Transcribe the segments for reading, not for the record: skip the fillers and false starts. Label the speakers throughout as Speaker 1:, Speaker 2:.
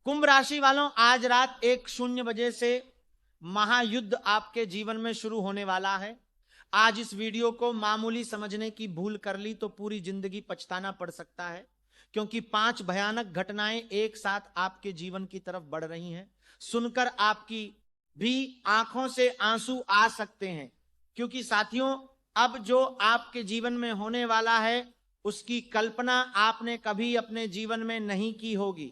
Speaker 1: कुंभ राशि वालों, आज रात 1:00 से महायुद्ध आपके जीवन में शुरू होने वाला है। आज इस वीडियो को मामूली समझने की भूल कर ली तो पूरी जिंदगी पछताना पड़ सकता है, क्योंकि 5 भयानक घटनाएं एक साथ आपके जीवन की तरफ बढ़ रही हैं। सुनकर आपकी भी आंखों से आंसू आ सकते हैं, क्योंकि साथियों, अब जो आपके जीवन में होने वाला है उसकी कल्पना आपने कभी अपने जीवन में नहीं की होगी।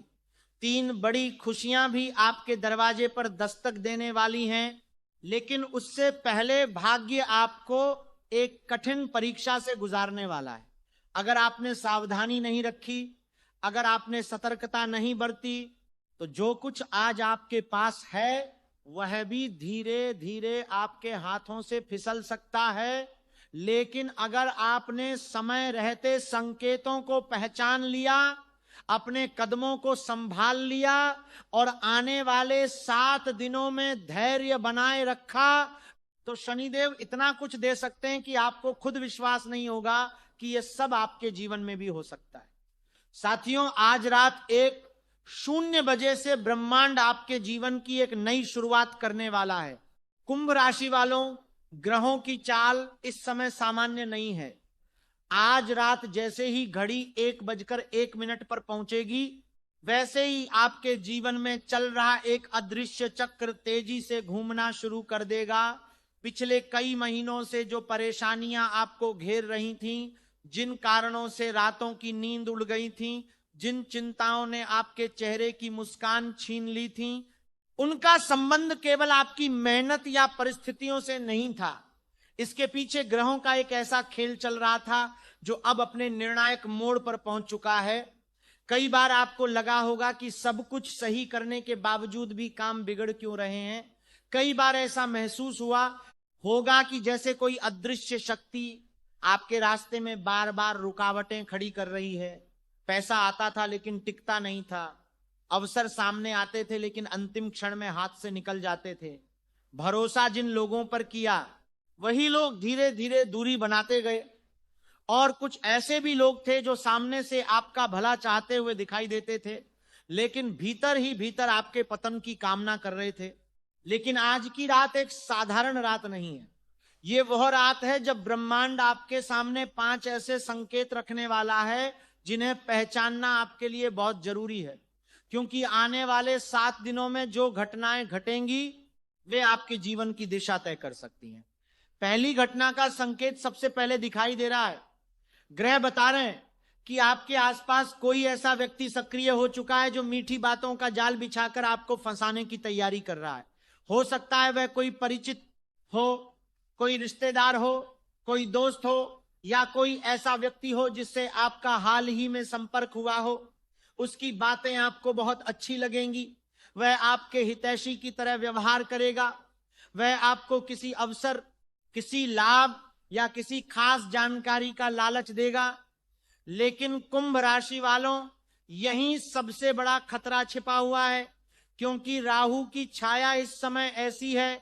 Speaker 1: 3 बड़ी खुशियां भी आपके दरवाजे पर दस्तक देने वाली हैं, लेकिन उससे पहले भाग्य आपको एक कठिन परीक्षा से गुजारने वाला है। अगर आपने सावधानी नहीं रखी, अगर आपने सतर्कता नहीं बरती, तो जो कुछ आज आपके पास है वह भी धीरे धीरे आपके हाथों से फिसल सकता है। लेकिन अगर आपने समय रहते संकेतों को पहचान लिया, अपने कदमों को संभाल लिया और आने वाले 7 दिनों में धैर्य बनाए रखा, तो शनिदेव इतना कुछ दे सकते हैं कि आपको खुद विश्वास नहीं होगा कि यह सब आपके जीवन में भी हो सकता है। साथियों, आज रात 1:00 से ब्रह्मांड आपके जीवन की एक नई शुरुआत करने वाला है। कुंभ राशि वालों, ग्रहों की चाल इस समय सामान्य नहीं है। आज रात जैसे ही घड़ी 1:01 पर पहुंचेगी, वैसे ही आपके जीवन में चल रहा एक अदृश्य चक्र तेजी से घूमना शुरू कर देगा। पिछले कई महीनों से जो परेशानियां आपको घेर रही थीं, जिन कारणों से रातों की नींद उड़ गई थी, जिन चिंताओं ने आपके चेहरे की मुस्कान छीन ली थी, उनका संबंध केवल आपकी मेहनत या परिस्थितियों से नहीं था। इसके पीछे ग्रहों का एक ऐसा खेल चल रहा था जो अब अपने निर्णायक मोड़ पर पहुंच चुका है। कई बार आपको लगा होगा कि सब कुछ सही करने के बावजूद भी काम बिगड़ क्यों रहे हैं। कई बार ऐसा महसूस हुआ होगा कि जैसे कोई अदृश्य शक्ति आपके रास्ते में बार बार रुकावटें खड़ी कर रही है। पैसा आता था लेकिन टिकता नहीं था, अवसर सामने आते थे लेकिन अंतिम क्षण में हाथ से निकल जाते थे। भरोसा जिन लोगों पर किया, वही लोग धीरे धीरे दूरी बनाते गए, और कुछ ऐसे भी लोग थे जो सामने से आपका भला चाहते हुए दिखाई देते थे, लेकिन भीतर ही भीतर आपके पतन की कामना कर रहे थे। लेकिन आज की रात एक साधारण रात नहीं है। ये वह रात है जब ब्रह्मांड आपके सामने 5 ऐसे संकेत रखने वाला है जिन्हें पहचानना आपके लिए बहुत जरूरी है, क्योंकि आने वाले 7 दिनों में जो घटनाएं घटेंगी वे आपके जीवन की दिशा तय कर सकती हैं। पहली घटना का संकेत सबसे पहले दिखाई दे रहा है। ग्रह बता रहे हैं कि आपके आसपास कोई ऐसा व्यक्ति सक्रिय हो चुका है जो मीठी बातों का जाल बिछाकर आपको फंसाने की तैयारी कर रहा है। हो सकता है वह कोई परिचित हो, कोई रिश्तेदार हो, कोई दोस्त हो, या कोई ऐसा व्यक्ति हो जिससे आपका हाल ही में संपर्क हुआ हो। उसकी बातें आपको बहुत अच्छी लगेंगी, वह आपके हितैषी की तरह व्यवहार करेगा, वह आपको किसी अवसर, किसी लाभ या किसी खास जानकारी का लालच देगा। लेकिन कुंभ राशि वालों, यहीं सबसे बड़ा खतरा छिपा हुआ है, क्योंकि राहु की छाया इस समय ऐसी है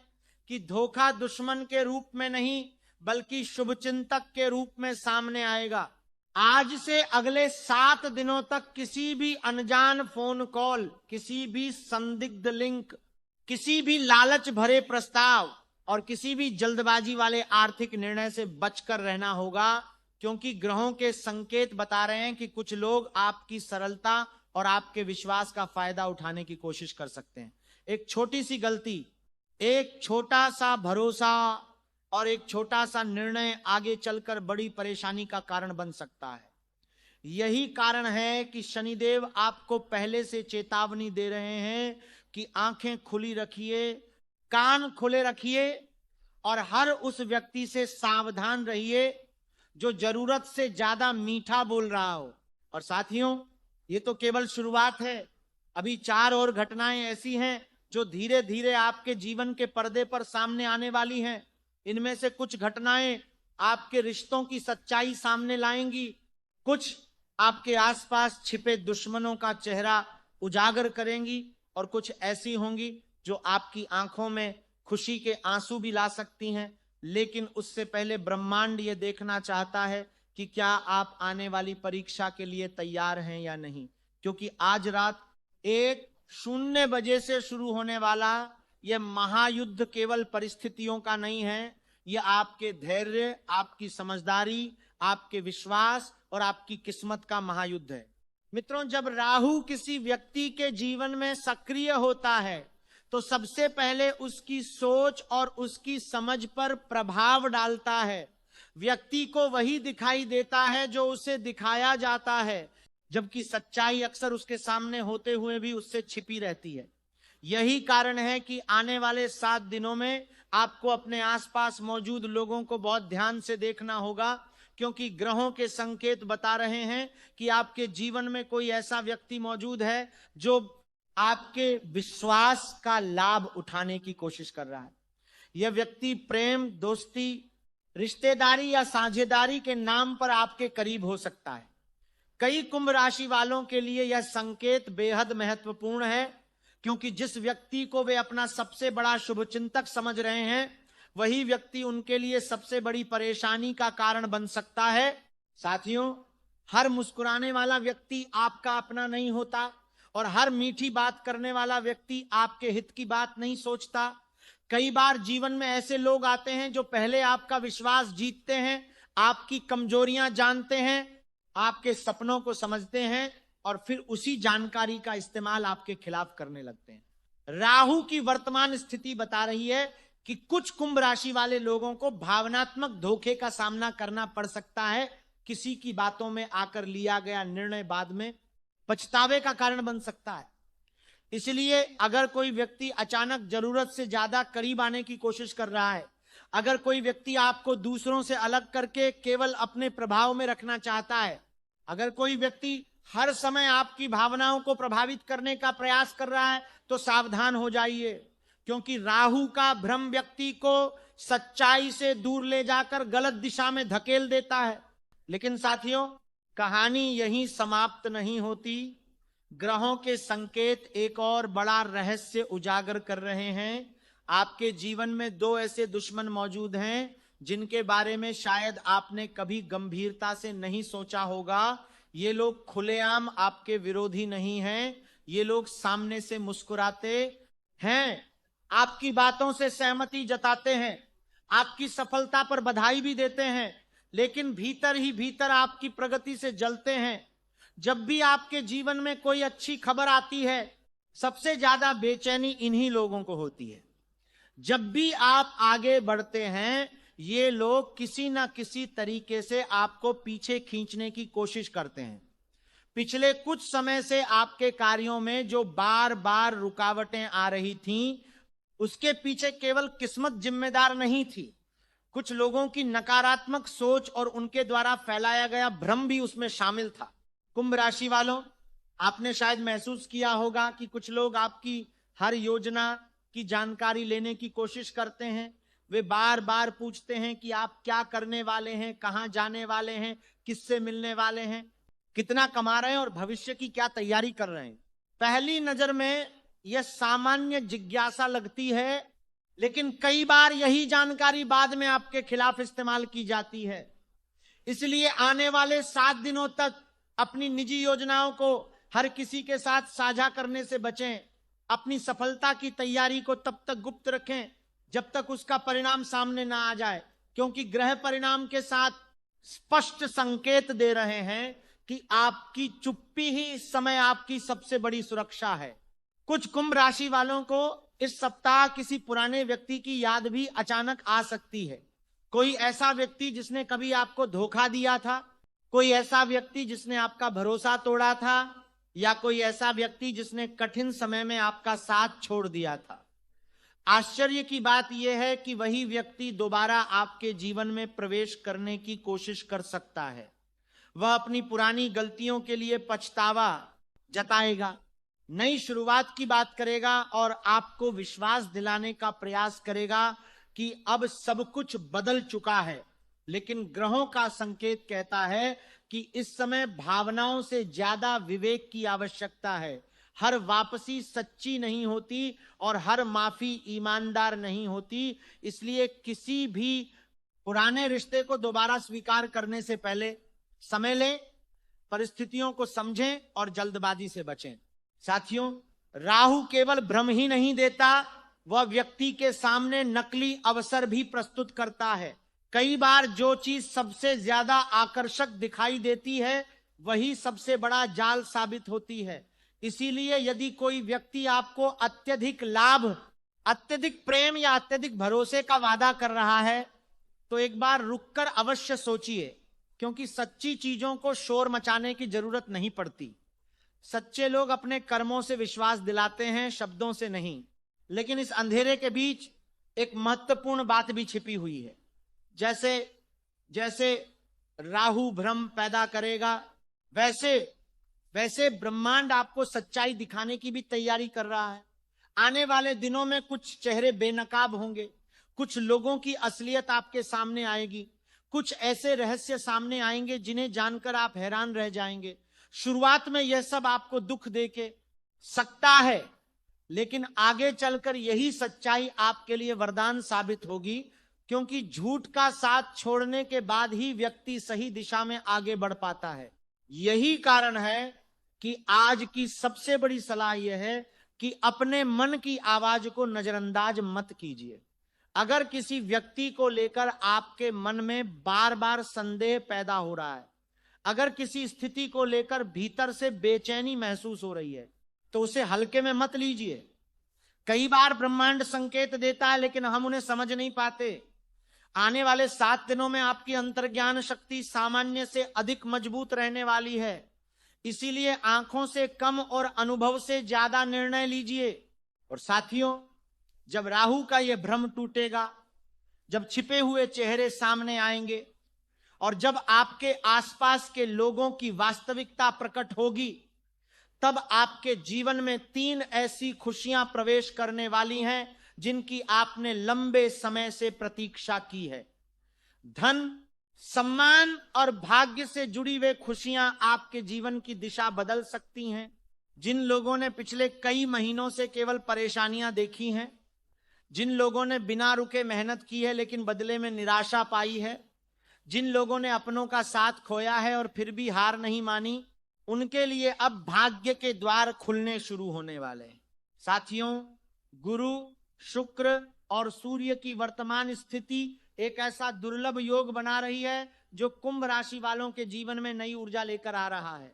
Speaker 1: कि धोखा दुश्मन के रूप में नहीं बल्कि शुभचिंतक के रूप में सामने आएगा। आज से अगले 7 दिनों तक किसी भी अनजान फोन कॉल, किसी भी संदिग्ध लिंक, किसी भी लालच भरे प्रस्ताव और किसी भी जल्दबाजी वाले आर्थिक निर्णय से बचकर रहना होगा, क्योंकि ग्रहों के संकेत बता रहे हैं कि कुछ लोग आपकी सरलता और आपके विश्वास का फायदा उठाने की कोशिश कर सकते हैं। एक छोटी सी गलती, एक छोटा सा भरोसा और एक छोटा सा निर्णय आगे चलकर बड़ी परेशानी का कारण बन सकता है। यही कारण है कि शनिदेव आपको पहले से चेतावनी दे रहे हैं कि आंखें खुली रखिए, कान खुले रखिए और हर उस व्यक्ति से सावधान रहिए जो जरूरत से ज्यादा मीठा बोल रहा हो। और साथियों, ये तो केवल शुरुआत है। अभी 4 और घटनाएं ऐसी हैं जो धीरे धीरे आपके जीवन के पर्दे पर सामने आने वाली हैं। इनमें से कुछ घटनाएं आपके रिश्तों की सच्चाई सामने लाएंगी, कुछ आपके आसपास छिपे दुश्मनों का चेहरा उजागर करेंगी, और कुछ ऐसी होंगी जो आपकी आंखों में खुशी के आंसू भी ला सकती हैं। लेकिन उससे पहले ब्रह्मांड ये देखना चाहता है कि क्या आप आने वाली परीक्षा के लिए तैयार हैं या नहीं, क्योंकि आज रात 1 0 बजे से शुरू होने वाला यह महायुद्ध केवल परिस्थितियों का नहीं है, यह आपके धैर्य, आपकी समझदारी, आपके विश्वास और आपकी किस्मत का महायुद्ध है। मित्रों, जब राहु किसी व्यक्ति के जीवन में सक्रिय होता है तो सबसे पहले उसकी सोच और उसकी समझ पर प्रभाव डालता है। व्यक्ति को वही दिखाई देता है जो उसे दिखाया जाता है, जबकि सच्चाई अक्सर उसके सामने होते हुए भी उससे छिपी रहती है। यही कारण है कि आने वाले 7 दिनों में आपको अपने आसपास मौजूद लोगों को बहुत ध्यान से देखना होगा, क्योंकि ग्रहों के संकेत बता रहे हैं कि आपके जीवन में कोई ऐसा व्यक्ति मौजूद है जो आपके विश्वास का लाभ उठाने की कोशिश कर रहा है। यह व्यक्ति प्रेम, दोस्ती, रिश्तेदारी या साझेदारी के नाम पर आपके करीब हो सकता है। कई कुंभ राशि वालों के लिए यह संकेत बेहद महत्वपूर्ण है, क्योंकि जिस व्यक्ति को वे अपना सबसे बड़ा शुभचिंतक समझ रहे हैं, वही व्यक्ति उनके लिए सबसे बड़ी परेशानी का कारण बन सकता है। साथियों, हर मुस्कुराने वाला व्यक्ति आपका अपना नहीं होता और हर मीठी बात करने वाला व्यक्ति आपके हित की बात नहीं सोचता। कई बार जीवन में ऐसे लोग आते हैं जो पहले आपका विश्वास जीतते हैं, आपकी कमजोरियां जानते हैं, आपके सपनों को समझते हैं और फिर उसी जानकारी का इस्तेमाल आपके खिलाफ करने लगते हैं। राहु की वर्तमान स्थिति बता रही है कि कुछ कुंभ राशि वाले लोगों को भावनात्मक धोखे का सामना करना पड़ सकता है। किसी की बातों में आकर लिया गया निर्णय बाद में पछतावे का कारण बन सकता है। इसलिए अगर कोई व्यक्ति अचानक जरूरत से ज्यादा करीब आने की कोशिश कर रहा है, अगर कोई व्यक्ति आपको दूसरों से अलग करके केवल अपने प्रभाव में रखना चाहता है, अगर कोई व्यक्ति हर समय आपकी भावनाओं को प्रभावित करने का प्रयास कर रहा है, तो सावधान हो जाइए, क्योंकि राहु का भ्रम व्यक्ति को सच्चाई से दूर ले जाकर गलत दिशा में धकेल देता है। लेकिन साथियों, कहानी यहीं समाप्त नहीं होती। ग्रहों के संकेत एक और बड़ा रहस्य उजागर कर रहे हैं। आपके जीवन में 2 ऐसे दुश्मन मौजूद हैं जिनके बारे में शायद आपने कभी गंभीरता से नहीं सोचा होगा। ये लोग खुलेआम आपके विरोधी नहीं हैं, ये लोग सामने से मुस्कुराते हैं, आपकी बातों से सहमति जताते हैं, आपकी सफलता पर बधाई भी देते हैं, लेकिन भीतर ही भीतर आपकी प्रगति से जलते हैं। जब भी आपके जीवन में कोई अच्छी खबर आती है, सबसे ज्यादा बेचैनी इन्हीं लोगों को होती है। जब भी आप आगे बढ़ते हैं, ये लोग किसी ना किसी तरीके से आपको पीछे खींचने की कोशिश करते हैं। पिछले कुछ समय से आपके कार्यों में जो बार बार रुकावटें आ रही थीं, उसके पीछे केवल किस्मत जिम्मेदार नहीं थी, कुछ लोगों की नकारात्मक सोच और उनके द्वारा फैलाया गया भ्रम भी उसमें शामिल था। कुंभ राशि वालों, आपने शायद महसूस किया होगा कि कुछ लोग आपकी हर योजना की जानकारी लेने की कोशिश करते हैं। वे बार बार पूछते हैं कि आप क्या करने वाले हैं, कहां जाने वाले हैं, किससे मिलने वाले हैं, कितना कमा रहे हैं और भविष्य की क्या तैयारी कर रहे हैं। पहली नजर में यह सामान्य जिज्ञासा लगती है, लेकिन कई बार यही जानकारी बाद में आपके खिलाफ इस्तेमाल की जाती है। इसलिए आने वाले 7 दिनों तक अपनी निजी योजनाओं को हर किसी के साथ साझा करने से बचें। अपनी सफलता की तैयारी को तब तक गुप्त रखें जब तक उसका परिणाम सामने ना आ जाए, क्योंकि ग्रह परिणाम के साथ स्पष्ट संकेत दे रहे हैं कि आपकी चुप्पी ही इस समय आपकी सबसे बड़ी सुरक्षा है। कुछ कुंभ राशि वालों को इस सप्ताह किसी पुराने व्यक्ति की याद भी अचानक आ सकती है। कोई ऐसा व्यक्ति जिसने कभी आपको धोखा दिया था, कोई ऐसा व्यक्ति जिसने आपका भरोसा तोड़ा था, या कोई ऐसा व्यक्ति जिसने कठिन समय में आपका साथ छोड़ दिया था। आश्चर्य की बात यह है कि वही व्यक्ति दोबारा आपके जीवन में प्रवेश करने की कोशिश कर सकता है। वह अपनी पुरानी गलतियों के लिए पछतावा जताएगा, नई शुरुआत की बात करेगा और आपको विश्वास दिलाने का प्रयास करेगा कि अब सब कुछ बदल चुका है। लेकिन ग्रहों का संकेत कहता है कि इस समय भावनाओं से ज्यादा विवेक की आवश्यकता है। हर वापसी सच्ची नहीं होती और हर माफी ईमानदार नहीं होती। इसलिए किसी भी पुराने रिश्ते को दोबारा स्वीकार करने से पहले समय लें, परिस्थितियों को समझें और जल्दबाजी से बचें। साथियों, राहु केवल भ्रम ही नहीं देता, वह व्यक्ति के सामने नकली अवसर भी प्रस्तुत करता है। कई बार जो चीज सबसे ज्यादा आकर्षक दिखाई देती है वही सबसे बड़ा जाल साबित होती है। इसीलिए यदि कोई व्यक्ति आपको अत्यधिक लाभ, अत्यधिक प्रेम या अत्यधिक भरोसे का वादा कर रहा है तो एक बार रुककर अवश्य सोचिए, क्योंकि सच्ची चीजों को शोर मचाने की जरूरत नहीं पड़ती। सच्चे लोग अपने कर्मों से विश्वास दिलाते हैं, शब्दों से नहीं। लेकिन इस अंधेरे के बीच एक महत्वपूर्ण बात भी छिपी हुई है। जैसे जैसे राहु भ्रम पैदा करेगा, वैसे वैसे ब्रह्मांड आपको सच्चाई दिखाने की भी तैयारी कर रहा है। आने वाले दिनों में कुछ चेहरे बेनकाब होंगे, कुछ लोगों की असलियत आपके सामने आएगी, कुछ ऐसे रहस्य सामने आएंगे जिन्हें जानकर आप हैरान रह जाएंगे। शुरुआत में यह सब आपको दुख देके सकता है, लेकिन आगे चलकर यही सच्चाई आपके लिए वरदान साबित होगी, क्योंकि झूठ का साथ छोड़ने के बाद ही व्यक्ति सही दिशा में आगे बढ़ पाता है। यही कारण है कि आज की सबसे बड़ी सलाह यह है कि अपने मन की आवाज को नजरअंदाज मत कीजिए। अगर किसी व्यक्ति को लेकर आपके मन में बार बार संदेह पैदा हो रहा है, अगर किसी स्थिति को लेकर भीतर से बेचैनी महसूस हो रही है, तो उसे हल्के में मत लीजिए। कई बार ब्रह्मांड संकेत देता है लेकिन हम उन्हें समझ नहीं पाते। आने वाले 7 दिनों में आपकी अंतर्ज्ञान शक्ति सामान्य से अधिक मजबूत रहने वाली है। इसीलिए आंखों से कम और अनुभव से ज्यादा निर्णय लीजिए। और साथियों, जब राहु का यह भ्रम टूटेगा, जब छिपे हुए चेहरे सामने आएंगे और जब आपके आसपास के लोगों की वास्तविकता प्रकट होगी, तब आपके जीवन में 3 ऐसी खुशियां प्रवेश करने वाली हैं जिनकी आपने लंबे समय से प्रतीक्षा की है। धन, सम्मान और भाग्य से जुड़ी वे खुशियां आपके जीवन की दिशा बदल सकती हैं। जिन लोगों ने पिछले कई महीनों से केवल परेशानियां देखी हैं, जिन लोगों ने बिना रुके मेहनत की है लेकिन बदले में निराशा पाई है, जिन लोगों ने अपनों का साथ खोया है और फिर भी हार नहीं मानी, उनके लिए अब भाग्य के द्वार खुलने शुरू होने वाले हैं। साथियों, गुरु, शुक्र और सूर्य की वर्तमान स्थिति एक ऐसा दुर्लभ योग बना रही है जो कुंभ राशि वालों के जीवन में नई ऊर्जा लेकर आ रहा है।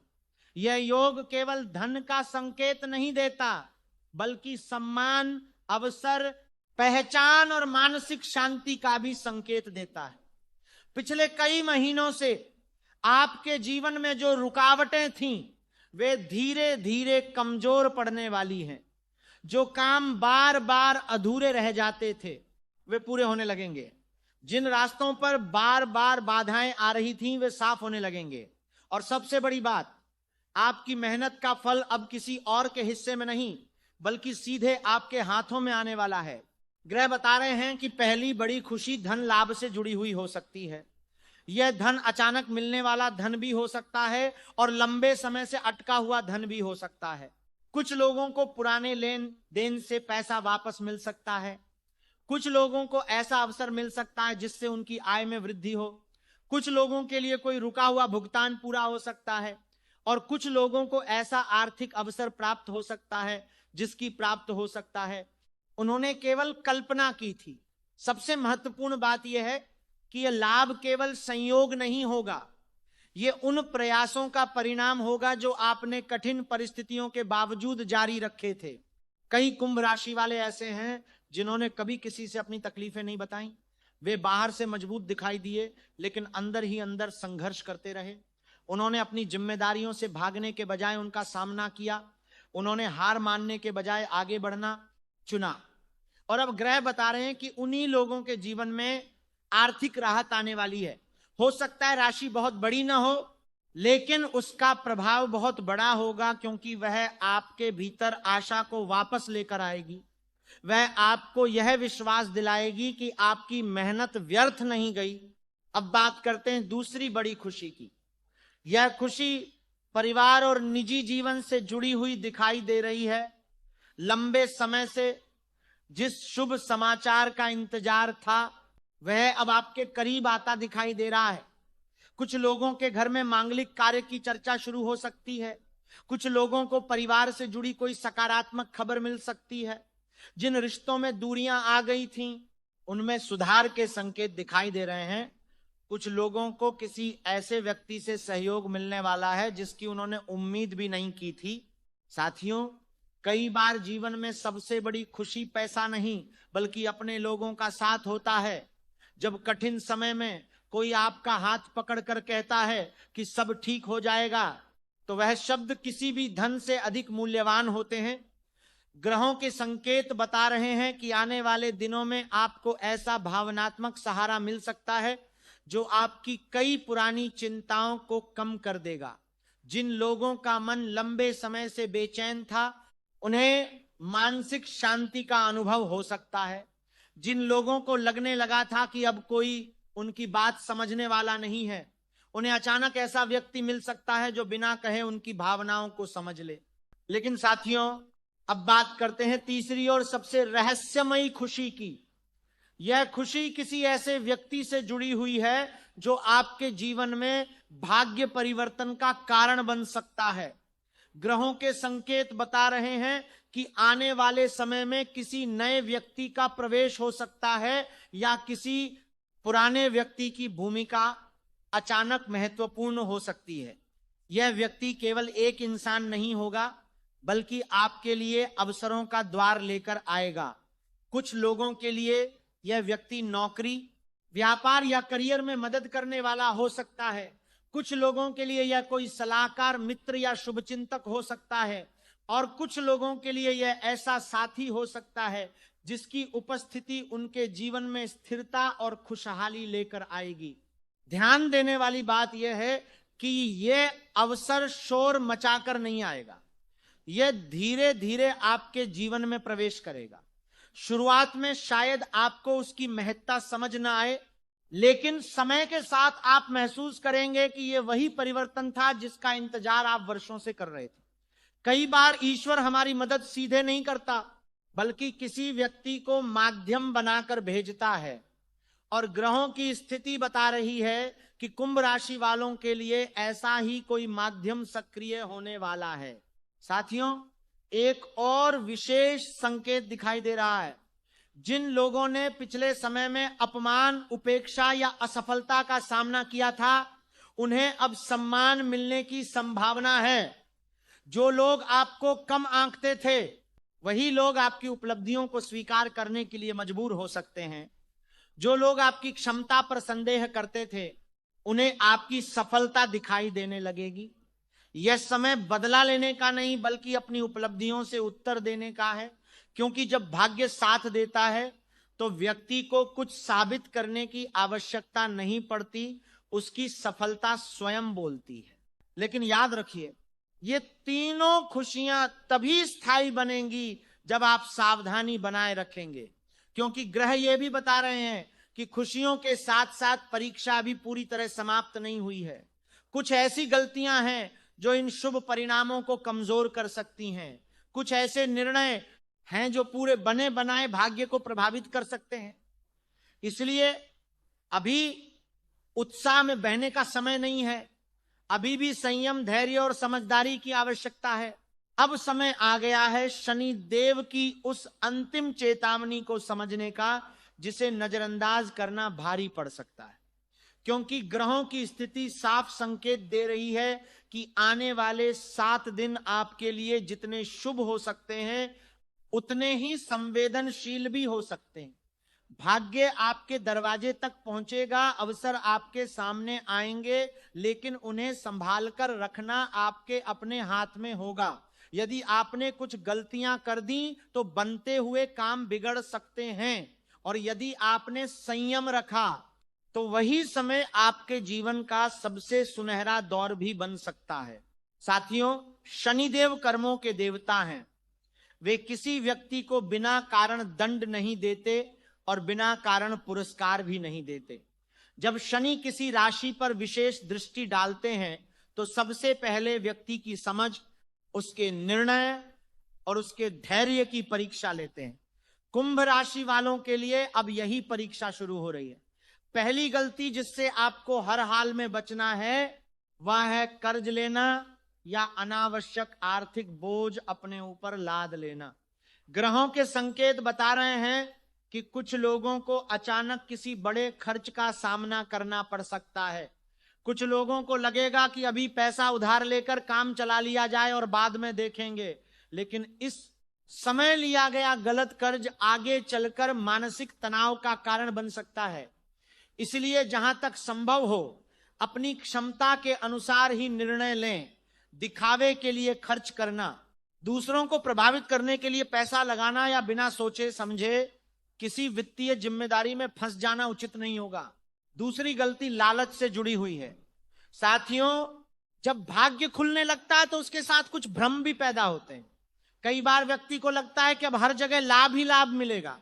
Speaker 1: यह योग केवल धन का संकेत नहीं देता, बल्कि सम्मान, अवसर, पहचान और मानसिक शांति का भी संकेत देता है। पिछले कई महीनों से आपके जीवन में जो रुकावटें थीं, वे धीरे धीरे कमजोर पड़ने वाली हैं। जो काम बार बार अधूरे रह जाते थे, वे पूरे होने लगेंगे। जिन रास्तों पर बार बार बाधाएं आ रही थीं, वे साफ होने लगेंगे। और सबसे बड़ी बात, आपकी मेहनत का फल अब किसी और के हिस्से में नहीं, बल्कि सीधे आपके हाथों में आने वाला है। ग्रह बता रहे हैं कि पहली बड़ी खुशी धन लाभ से जुड़ी हुई हो सकती है। यह धन अचानक मिलने वाला धन भी हो सकता है और लंबे समय से अटका हुआ धन भी हो सकता है। कुछ लोगों को पुराने लेन देन से पैसा वापस मिल सकता है। कुछ लोगों को ऐसा अवसर मिल सकता है जिससे उनकी आय में वृद्धि हो। कुछ लोगों के लिए कोई रुका हुआ भुगतान पूरा हो सकता है और कुछ लोगों को ऐसा आर्थिक अवसर प्राप्त हो सकता है जिसकी प्राप्त हो सकता है उन्होंने केवल कल्पना की थी। सबसे महत्वपूर्ण बात यह है कि यह लाभ केवल संयोग नहीं होगा, ये उन प्रयासों का परिणाम होगा जो आपने कठिन परिस्थितियों के बावजूद जारी रखे थे। कई कुंभ राशि वाले ऐसे हैं जिन्होंने कभी किसी से अपनी तकलीफें नहीं बताई। वे बाहर से मजबूत दिखाई दिए लेकिन अंदर ही अंदर संघर्ष करते रहे। उन्होंने अपनी जिम्मेदारियों से भागने के बजाय उनका सामना किया। उन्होंने हार मानने के बजाय आगे बढ़ना चुना। और अब ग्रह बता रहे हैं कि उन्हीं लोगों के जीवन में आर्थिक राहत आने वाली है। हो सकता है राशि बहुत बड़ी ना हो, लेकिन उसका प्रभाव बहुत बड़ा होगा, क्योंकि वह आपके भीतर आशा को वापस लेकर आएगी। वह आपको यह विश्वास दिलाएगी कि आपकी मेहनत व्यर्थ नहीं गई। अब बात करते हैं दूसरी बड़ी खुशी की। यह खुशी परिवार और निजी जीवन से जुड़ी हुई दिखाई दे रही है। लंबे समय से जिस शुभ समाचार का इंतजार था, वह अब आपके करीब आता दिखाई दे रहा है। कुछ लोगों के घर में मांगलिक कार्य की चर्चा शुरू हो सकती है। कुछ लोगों को परिवार से जुड़ी कोई सकारात्मक खबर मिल सकती है। जिन रिश्तों में दूरियां आ गई थीं, उनमें सुधार के संकेत दिखाई दे रहे हैं। कुछ लोगों को किसी ऐसे व्यक्ति से सहयोग मिलने वाला है जिसकी उन्होंने उम्मीद भी नहीं की थी। साथियों, कई बार जीवन में सबसे बड़ी खुशी पैसा नहीं बल्कि अपने लोगों का साथ होता है। जब कठिन समय में कोई आपका हाथ पकड़कर कहता है कि सब ठीक हो जाएगा, तो वह शब्द किसी भी धन से अधिक मूल्यवान होते हैं। ग्रहों के संकेत बता रहे हैं कि आने वाले दिनों में आपको ऐसा भावनात्मक सहारा मिल सकता है जो आपकी कई पुरानी चिंताओं को कम कर देगा। जिन लोगों का मन लंबे समय से बेचैन था, उन्हें मानसिक शांति का अनुभव हो सकता है। जिन लोगों को लगने लगा था कि अब कोई उनकी बात समझने वाला नहीं है, उन्हें अचानक ऐसा व्यक्ति मिल सकता है जो बिना कहे उनकी भावनाओं को समझ ले। लेकिन साथियों, अब बात करते हैं तीसरी और सबसे रहस्यमयी खुशी की। यह खुशी किसी ऐसे व्यक्ति से जुड़ी हुई है जो आपके जीवन में भाग्य परिवर्तन का कारण बन सकता है। ग्रहों के संकेत बता रहे हैं कि आने वाले समय में किसी नए व्यक्ति का प्रवेश हो सकता है या किसी पुराने व्यक्ति की भूमिका अचानक महत्वपूर्ण हो सकती है। यह व्यक्ति केवल एक इंसान नहीं होगा बल्कि आपके लिए अवसरों का द्वार लेकर आएगा। कुछ लोगों के लिए यह व्यक्ति नौकरी, व्यापार या करियर में मदद करने वाला हो सकता है। कुछ लोगों के लिए यह कोई सलाहकार, मित्र या शुभचिंतक हो सकता है और कुछ लोगों के लिए यह ऐसा साथी हो सकता है जिसकी उपस्थिति उनके जीवन में स्थिरता और खुशहाली लेकर आएगी। ध्यान देने वाली बात यह है कि यह अवसर शोर मचाकर नहीं आएगा, यह धीरे धीरे आपके जीवन में प्रवेश करेगा। शुरुआत में शायद आपको उसकी महत्ता समझ ना आए, लेकिन समय के साथ आप महसूस करेंगे कि यह वही परिवर्तन था जिसका इंतजार आप वर्षों से कर रहे थे। कई बार ईश्वर हमारी मदद सीधे नहीं करता बल्कि किसी व्यक्ति को माध्यम बनाकर भेजता है, और ग्रहों की स्थिति बता रही है कि कुंभ राशि वालों के लिए ऐसा ही कोई माध्यम सक्रिय होने वाला है। साथियों, एक और विशेष संकेत दिखाई दे रहा है। जिन लोगों ने पिछले समय में अपमान, उपेक्षा या असफलता का सामना किया था, उन्हें अब सम्मान मिलने की संभावना है। जो लोग आपको कम आंकते थे, वही लोग आपकी उपलब्धियों को स्वीकार करने के लिए मजबूर हो सकते हैं। जो लोग आपकी क्षमता पर संदेह करते थे, उन्हें आपकी सफलता दिखाई देने लगेगी। यह समय बदला लेने का नहीं बल्कि अपनी उपलब्धियों से उत्तर देने का है, क्योंकि जब भाग्य साथ देता है तो व्यक्ति को कुछ साबित करने की आवश्यकता नहीं पड़ती, उसकी सफलता स्वयं बोलती है। लेकिन याद रखिए, ये तीनों खुशियां तभी स्थायी बनेंगी जब आप सावधानी बनाए रखेंगे, क्योंकि ग्रह ये भी बता रहे हैं कि खुशियों के साथ साथ परीक्षा अभी पूरी तरह समाप्त नहीं हुई है। कुछ ऐसी गलतियां हैं जो इन शुभ परिणामों को कमजोर कर सकती हैं। कुछ ऐसे निर्णय हैं जो पूरे बने बनाए भाग्य को प्रभावित कर सकते हैं। इसलिए अभी उत्साह में बहने का समय नहीं है। अभी भी संयम, धैर्य और समझदारी की आवश्यकता है। अब समय आ गया है शनि देव की उस अंतिम चेतावनी को समझने का जिसे नजरअंदाज करना भारी पड़ सकता है, क्योंकि ग्रहों की स्थिति साफ संकेत दे रही है कि आने वाले 7 दिन आपके लिए जितने शुभ हो सकते हैं, उतने ही संवेदनशील भी हो सकते हैं। भाग्य आपके दरवाजे तक पहुंचेगा, अवसर आपके सामने आएंगे, लेकिन उन्हें संभाल कर रखना आपके अपने हाथ में होगा। यदि आपने कुछ गलतियां कर दी तो बनते हुए काम बिगड़ सकते हैं, और यदि आपने संयम रखा तो वही समय आपके जीवन का सबसे सुनहरा दौर भी बन सकता है। साथियों, शनिदेव कर्मों के देवता हैं। वे किसी व्यक्ति को बिना कारण दंड नहीं देते और बिना कारण पुरस्कार भी नहीं देते। जब शनि किसी राशि पर विशेष दृष्टि डालते हैं तो सबसे पहले व्यक्ति की समझ, उसके निर्णय और उसके धैर्य की परीक्षा लेते हैं। कुंभ राशि वालों के लिए अब यही परीक्षा शुरू हो रही है। पहली गलती जिससे आपको हर हाल में बचना है वह है कर्ज लेना या अनावश्यक आर्थिक बोझ अपने ऊपर लाद लेना। ग्रहों के संकेत बता रहे हैं कि कुछ लोगों को अचानक किसी बड़े खर्च का सामना करना पड़ सकता है। कुछ लोगों को लगेगा कि अभी पैसा उधार लेकर काम चला लिया जाए और बाद में देखेंगे, लेकिन इस समय लिया गया गलत कर्ज आगे चलकर मानसिक तनाव का कारण बन सकता है। इसलिए जहां तक संभव हो अपनी क्षमता के अनुसार ही निर्णय लें। दिखावे के लिए खर्च करना, दूसरों को प्रभावित करने के लिए पैसा लगाना या बिना सोचे समझे किसी वित्तीय जिम्मेदारी में फंस जाना उचित नहीं होगा। दूसरी गलती लालच से जुड़ी हुई है। साथियों, जब भाग्य खुलने लगता है तो उसके साथ कुछ भ्रम भी पैदा होते हैं। कई बार व्यक्ति को लगता है कि अब हर जगह लाभ ही लाभ मिलेगा।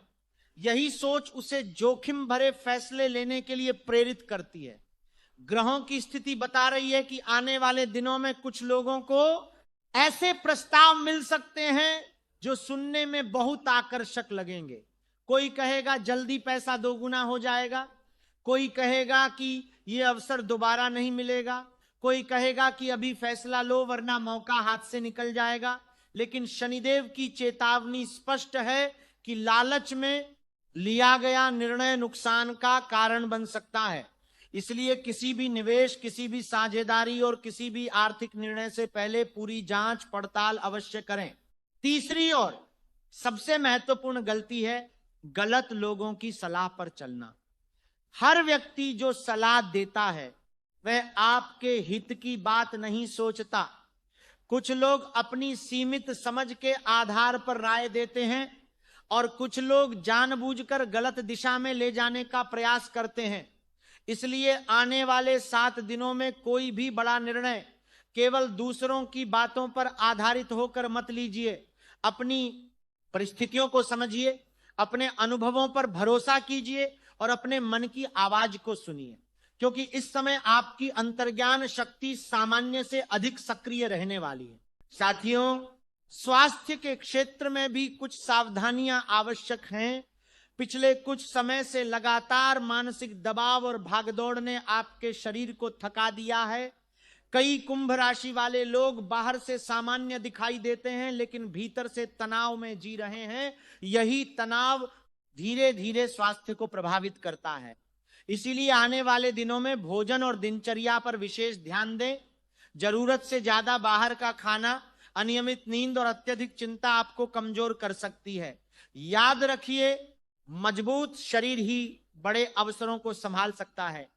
Speaker 1: यही सोच उसे जोखिम भरे फैसले लेने के लिए प्रेरित करती है। ग्रहों की स्थिति बता रही है कि आने वाले दिनों में कुछ लोगों को ऐसे प्रस्ताव मिल सकते हैं जो सुनने में बहुत आकर्षक लगेंगे। कोई कहेगा जल्दी पैसा दोगुना हो जाएगा, कोई कहेगा कि यह अवसर दोबारा नहीं मिलेगा, कोई कहेगा कि अभी फैसला लो वरना मौका हाथ से निकल जाएगा। लेकिन शनिदेव की चेतावनी स्पष्ट है कि लालच में लिया गया निर्णय नुकसान का कारण बन सकता है। इसलिए किसी भी निवेश, किसी भी साझेदारी और किसी भी आर्थिक निर्णय से पहले पूरी जांच पड़ताल अवश्य करें। तीसरी और सबसे महत्वपूर्ण गलती है गलत लोगों की सलाह पर चलना। हर व्यक्ति जो सलाह देता है वह आपके हित की बात नहीं सोचता। कुछ लोग अपनी सीमित समझ के आधार पर राय देते हैं और कुछ लोग जानबूझकर गलत दिशा में ले जाने का प्रयास करते हैं। इसलिए आने वाले 7 दिनों में कोई भी बड़ा निर्णय केवल दूसरों की बातों पर आधारित होकर मत लीजिए। अपनी परिस्थितियों को समझिए, अपने अनुभवों पर भरोसा कीजिए और अपने मन की आवाज को सुनिए, क्योंकि इस समय आपकी अंतर्ज्ञान शक्ति सामान्य से अधिक सक्रिय रहने वाली है। साथियों, स्वास्थ्य के क्षेत्र में भी कुछ सावधानियां आवश्यक हैं। पिछले कुछ समय से लगातार मानसिक दबाव और भागदौड़ ने आपके शरीर को थका दिया है। कई कुंभ राशि वाले लोग बाहर से सामान्य दिखाई देते हैं लेकिन भीतर से तनाव में जी रहे हैं। यही तनाव धीरे धीरे स्वास्थ्य को प्रभावित करता है। इसीलिए आने वाले दिनों में भोजन और दिनचर्या पर विशेष ध्यान दें। जरूरत से ज्यादा बाहर का खाना, अनियमित नींद और अत्यधिक चिंता आपको कमजोर कर सकती है। याद रखिए, मजबूत शरीर ही बड़े अवसरों को संभाल सकता है।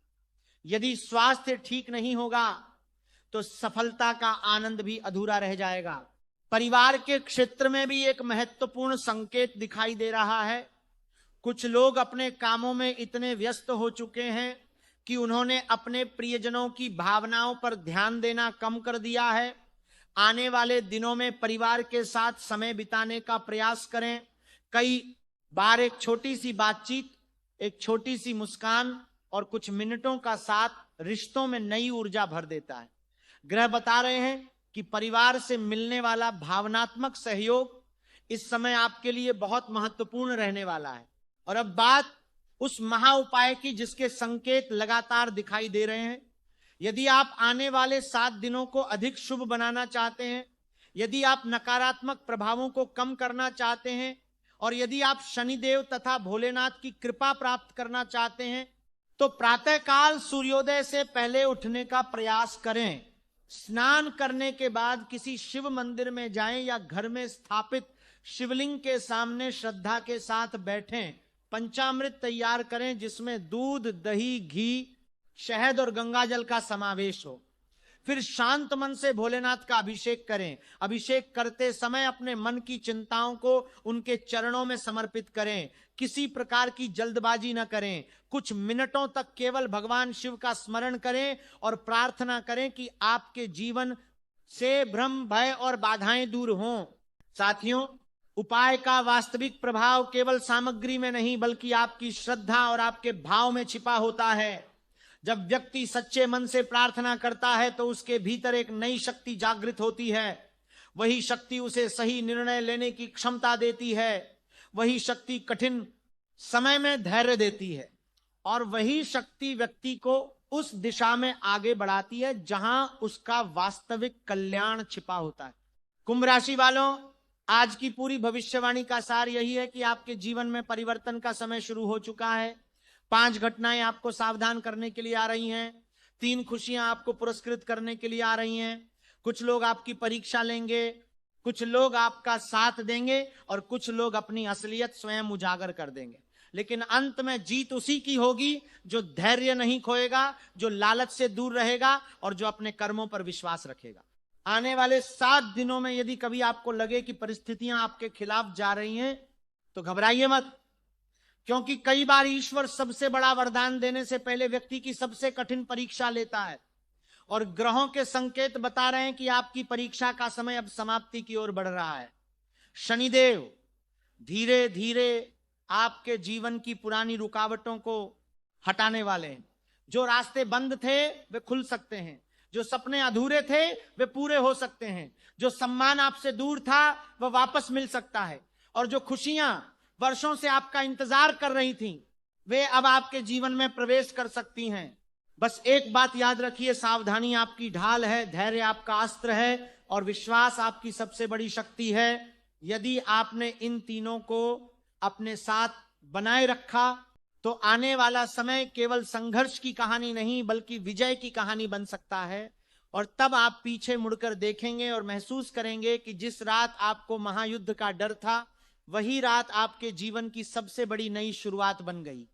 Speaker 1: यदि स्वास्थ्य ठीक नहीं होगा तो सफलता का आनंद भी अधूरा रह जाएगा। परिवार के क्षेत्र में भी एक महत्वपूर्ण संकेत दिखाई दे रहा है। कुछ लोग अपने कामों में इतने व्यस्त हो चुके हैं कि उन्होंने अपने प्रियजनों की भावनाओं पर ध्यान देना कम कर दिया है। आने वाले दिनों में परिवार के साथ समय बिताने का प्रयास करें। कई बार एक छोटी सी बातचीत, एक छोटी सी मुस्कान और कुछ मिनटों का साथ रिश्तों में नई ऊर्जा भर देता है। ग्रह बता रहे हैं कि परिवार से मिलने वाला भावनात्मक सहयोग इस समय आपके लिए बहुत महत्वपूर्ण रहने वाला है। और अब बात उस महा उपाय की जिसके संकेत लगातार दिखाई दे रहे हैं। यदि आप आने वाले 7 दिनों को अधिक शुभ बनाना चाहते हैं, यदि आप नकारात्मक प्रभावों को कम करना चाहते हैं और यदि आप शनिदेव तथा भोलेनाथ की कृपा प्राप्त करना चाहते हैं तो प्रातःकाल सूर्योदय से पहले उठने का प्रयास करें। स्नान करने के बाद किसी शिव मंदिर में जाएं या घर में स्थापित शिवलिंग के सामने श्रद्धा के साथ बैठें। पंचामृत तैयार करें जिसमें दूध, दही, घी, शहद और गंगाजल का समावेश हो। फिर शांत मन से भोलेनाथ का अभिषेक करें। अभिषेक करते समय अपने मन की चिंताओं को उनके चरणों में समर्पित करें। किसी प्रकार की जल्दबाजी न करें। कुछ मिनटों तक केवल भगवान शिव का स्मरण करें और प्रार्थना करें कि आपके जीवन से भ्रम, भय और बाधाएं दूर हों। साथियों, उपाय का वास्तविक प्रभाव केवल सामग्री में नहीं बल्कि आपकी श्रद्धा और आपके भाव में छिपा होता है। जब व्यक्ति सच्चे मन से प्रार्थना करता है तो उसके भीतर एक नई शक्ति जागृत होती है। वही शक्ति उसे सही निर्णय लेने की क्षमता देती है। वही शक्ति कठिन समय में धैर्य देती है और वही शक्ति व्यक्ति को उस दिशा में आगे बढ़ाती है जहां उसका वास्तविक कल्याण छिपा होता है। कुंभ राशि वालों, आज की पूरी भविष्यवाणी का सार यही है कि आपके जीवन में परिवर्तन का समय शुरू हो चुका है। 5 घटनाएं आपको सावधान करने के लिए आ रही हैं। 3 खुशियां आपको पुरस्कृत करने के लिए आ रही हैं। कुछ लोग आपकी परीक्षा लेंगे, कुछ लोग आपका साथ देंगे और कुछ लोग अपनी असलियत स्वयं उजागर कर देंगे। लेकिन अंत में जीत उसी की होगी जो धैर्य नहीं खोएगा, जो लालच से दूर रहेगा और जो अपने कर्मों पर विश्वास रखेगा। आने वाले 7 दिनों में यदि कभी आपको लगे कि परिस्थितियां आपके खिलाफ जा रही हैं तो घबराइए मत, क्योंकि कई बार ईश्वर सबसे बड़ा वरदान देने से पहले व्यक्ति की सबसे कठिन परीक्षा लेता है। और ग्रहों के संकेत बता रहे हैं कि आपकी परीक्षा का समय अब समाप्ति की ओर बढ़ रहा है। शनिदेव धीरे धीरे आपके जीवन की पुरानी रुकावटों को हटाने वाले हैं। जो रास्ते बंद थे वे खुल सकते हैं, जो सपने अधूरे थे वे पूरे हो सकते हैं, जो सम्मान आपसे दूर था वह वापस मिल सकता है, और जो खुशियां वर्षों से आपका इंतजार कर रही थीं वे अब आपके जीवन में प्रवेश कर सकती हैं। बस एक बात याद रखिए, सावधानी आपकी ढाल है, धैर्य आपका अस्त्र है और विश्वास आपकी सबसे बड़ी शक्ति है। यदि आपने इन तीनों को अपने साथ बनाए रखा तो आने वाला समय केवल संघर्ष की कहानी नहीं बल्कि विजय की कहानी बन सकता है। और तब आप पीछे मुड़कर देखेंगे और महसूस करेंगे कि जिस रात आपको महायुद्ध का डर था वही रात आपके जीवन की सबसे बड़ी नई शुरुआत बन गई।